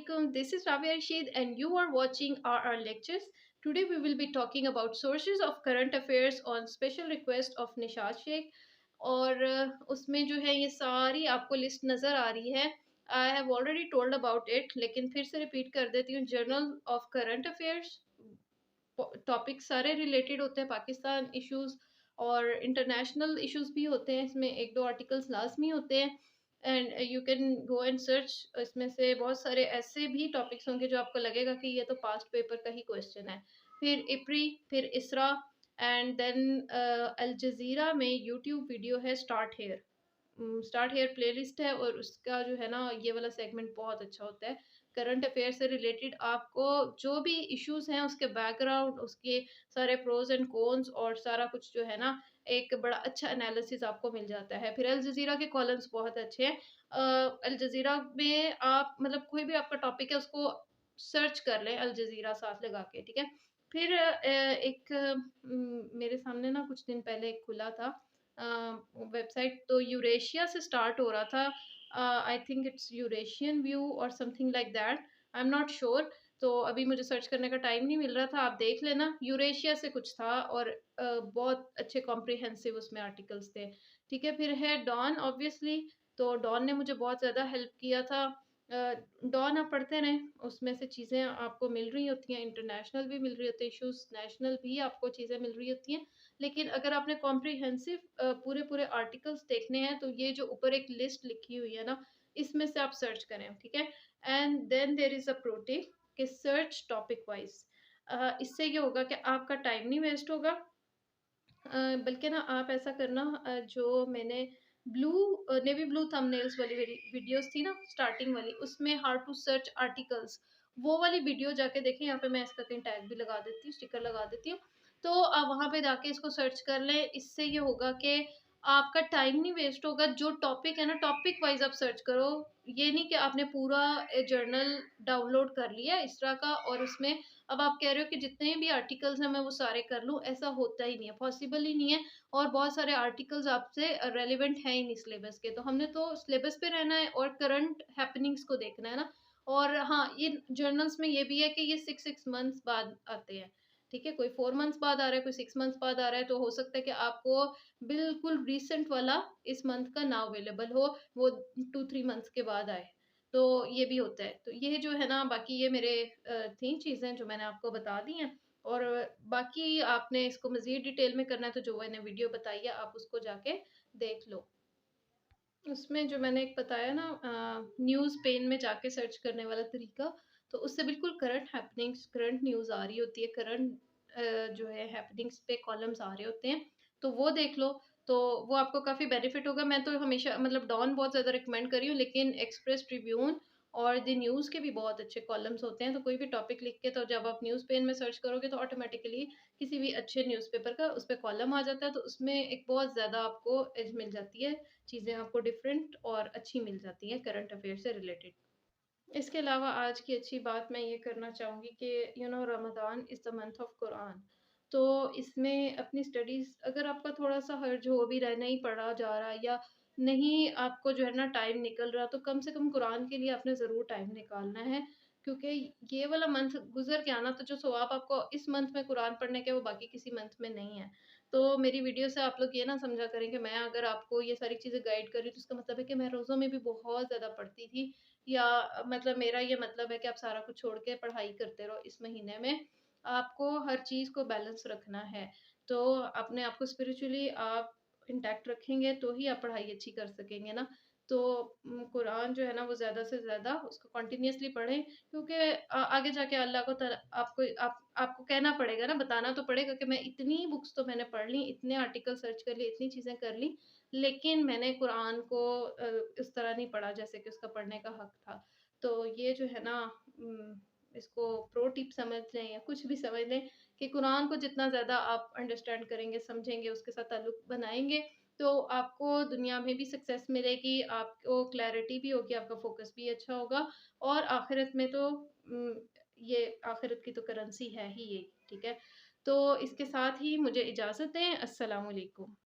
alaikum. This is Rabia Rashid and you are watching RR Lectures. Today we will be talking about sources of current affairs on special request of Nishad Sheikh. और उसमें जो है ये सारी आपको list नज़र आ रही है. I have already told about it, लेकिन फिर से रिपीट कर देती हूँ. Journal of current affairs, topic सारे रिलेटेड होते हैं, पाकिस्तान इश्यूज और इंटरनेशनल इश्यूज भी होते हैं. इसमें एक दो आर्टिकल्स लाजमी होते हैं and you can go and search. इसमें से बहुत सारे ऐसे भी टॉपिक्स होंगे जो आपको लगेगा कि ये तो पास्ट पेपर का ही क्वेश्चन है. फिर इप्री, फिर इसरा एंड देन अल जज़ीरा में यूट्यूब वीडियो है स्टार्ट हेयर प्लेलिस्ट है और उसका जो है ना ये वाला सेगमेंट बहुत अच्छा होता है. करंट अफेयर से रिलेटेड आपको जो भी इश्यूज हैं उसके बैकग्राउंड, उसके सारे प्रोज एंड कॉन्स और सारा कुछ जो है ना एक बड़ा अच्छा एनालिसिस आपको मिल जाता है. फिर अल जज़ीरा के कॉलम्स बहुत अच्छे हैं. अल जज़ीरा में आप मतलब कोई भी आपका टॉपिक है उसको सर्च कर लें अल जज़ीरा साथ लगा के, ठीक है. फिर मेरे सामने ना कुछ दिन पहले एक खुला था वेबसाइट, तो यूरेशिया से स्टार्ट हो रहा था. I think it's Eurasian view और something like that, I am not sure. तो अभी मुझे सर्च करने का टाइम नहीं मिल रहा था, आप देख लेना. यूरेशिया से कुछ था और बहुत अच्छे कॉम्प्रिहेंसिव उसमें आर्टिकल्स थे, ठीक है. फिर है डॉन, ऑब्वियसली. तो डॉन ने मुझे बहुत ज़्यादा हेल्प किया था. डॉन आप पढ़ते रहें, उसमें से चीज़ें आपको मिल रही होती हैं, इंटरनेशनल भी मिल रही होती है इशूज़, नेशनल भी आपको चीज़ें मिल रही होती हैं. लेकिन अगर आपने कॉम्प्रिहेंसिव पूरे पूरे आर्टिकल्स देखने हैं तो ये जो ऊपर एक लिस्ट लिखी हुई है ना, इसमें से आप सर्च करें, ठीक है. And then there is a pro tip कि सर्च टॉपिक वाइज. इससे ये होगा कि आपका टाइम नहीं वेस्ट होगा. बल्कि ना आप ऐसा करना, जो मैंने ब्लू नेवी ब्लू थंबनेल्स वाली वीडियोस थी ना स्टार्टिंग वाली, उसमें हाउ टू सर्च आर्टिकल्स, वो वाली वीडियो जाके देखें. यहाँ पे मैं इसका कहीं टैग भी लगा देती हूँ, स्टिकर लगा देती हूँ. तो आप वहाँ पे जाके इसको सर्च कर लें. इससे ये होगा कि आपका टाइम नहीं वेस्ट होगा. जो टॉपिक है ना, टॉपिक वाइज आप सर्च करो. ये नहीं कि आपने पूरा जर्नल डाउनलोड कर लिया इस तरह का और उसमें अब आप कह रहे हो कि जितने भी आर्टिकल्स हैं मैं वो सारे कर लूँ. ऐसा होता ही नहीं है, पॉसिबल ही नहीं है. और बहुत सारे आर्टिकल्स आपसे रेलेवेंट हैं ही नहीं सिलेबस के. तो हमने तो सिलेबस पे रहना है और करंट हैपनिंग्स को देखना है ना. और हाँ, ये जर्नल्स में ये भी है कि ये 6 मंथ्स बाद आते हैं, ठीक है. कोई 4 मंथ्स बाद आ रहा है, कोई 6 मंथ्स बाद आ रहा है. तो हो सकता है कि आपको बिल्कुल रिसेंट वाला इस मंथ का ना अवेलेबल हो, वो 2-3 मंथ्स के बाद आए. तो ये भी होता है. तो ये जो है ना, बाकी ये मेरे थी चीज़ें जो मैंने आपको बता दी हैं. और बाकी आपने इसको मज़ीद डिटेल में करना है तो जो मैंने वीडियो बताई है आप उसको जाके देख लो. उसमें जो मैंने एक बताया ना न्यूज़ पेन में जाके सर्च करने वाला तरीका, तो उससे बिल्कुल करंट हैपनिंग्स, करंट न्यूज़ आ रही होती है, करंट जो है हैपनिंग्स पे कॉलम्स आ रहे होते हैं. तो वो देख लो, तो वो आपको काफ़ी बेनिफिट होगा. मैं तो हमेशा मतलब डॉन बहुत ज़्यादा रिकमेंड करी हूँ, लेकिन एक्सप्रेस ट्रिब्यून और द न्यूज़ के भी बहुत अच्छे कॉलम्स होते हैं. तो कोई भी टॉपिक लिख के, तो जब आप न्यूज़ पेन में सर्च करोगे तो ऑटोमेटिकली किसी भी अच्छे न्यूज़पेपर का उस पे कॉलम आ जाता है. तो उसमें एक बहुत ज़्यादा आपको एज मिल जाती है, चीज़ें आपको डिफरेंट और अच्छी मिल जाती हैं करंट अफेयर से रिलेटेड. इसके अलावा आज की अच्छी बात मैं ये करना चाहूँगी कि Ramzan is the month of Quran. तो इसमें अपनी स्टडीज़, अगर आपका थोड़ा-सा हर्ज हो भी रहा है, नहीं पढ़ा जा रहा या नहीं आपको जो है ना टाइम निकल रहा, तो कम से कम कुरान के लिए आपने ज़रूर टाइम निकालना है. क्योंकि ये वाला मंथ गुज़र के आना, तो जो सवाब आपको इस मंथ में कुरान पढ़ने के, वो बाकी किसी मंथ में नहीं है. तो मेरी वीडियो से आप लोग ये ना समझा करें कि मैं अगर आपको ये सारी चीज़ें गाइड कर रही हूँ, तो इसका मतलब है कि मैं रोज़ों में भी बहुत ज़्यादा पढ़ती थी. या मतलब मेरा ये मतलब है कि आप सारा कुछ छोड़ के पढ़ाई करते रहो. इस महीने में आपको हर चीज़ को बैलेंस रखना है. तो अपने आप को स्पिरिचुअली आप इंटैक्ट रखेंगे तो ही आप पढ़ाई अच्छी कर सकेंगे ना. तो कुरान जो है ना वो ज़्यादा से ज़्यादा उसको कंटिन्यूअसली पढ़ें. क्योंकि आगे जाके अल्लाह को आपको कहना पड़ेगा ना, बताना तो पड़ेगा कि मैं इतनी बुक्स तो मैंने पढ़ ली, इतने आर्टिकल सर्च कर लिए, इतनी चीज़ें कर ली, लेकिन मैंने कुरान को इस तरह नहीं पढ़ा जैसे कि उसका पढ़ने का हक था. तो ये जो है ना, इसको प्रो टिप समझ लें या कुछ भी समझ लें कि कुरान को जितना ज़्यादा आप अंडरस्टैंड करेंगे, समझेंगे, उसके साथ ताल्लुक़ बनाएँगे, तो आपको दुनिया में भी सक्सेस मिलेगी, आपको क्लैरिटी भी होगी, आपका फ़ोकस भी अच्छा होगा. और आखिरत में तो ये आखिरत की तो करेंसी है ही ये, ठीक है? तो इसके साथ ही मुझे इजाज़त दें. अस्सलाम वालेकुम.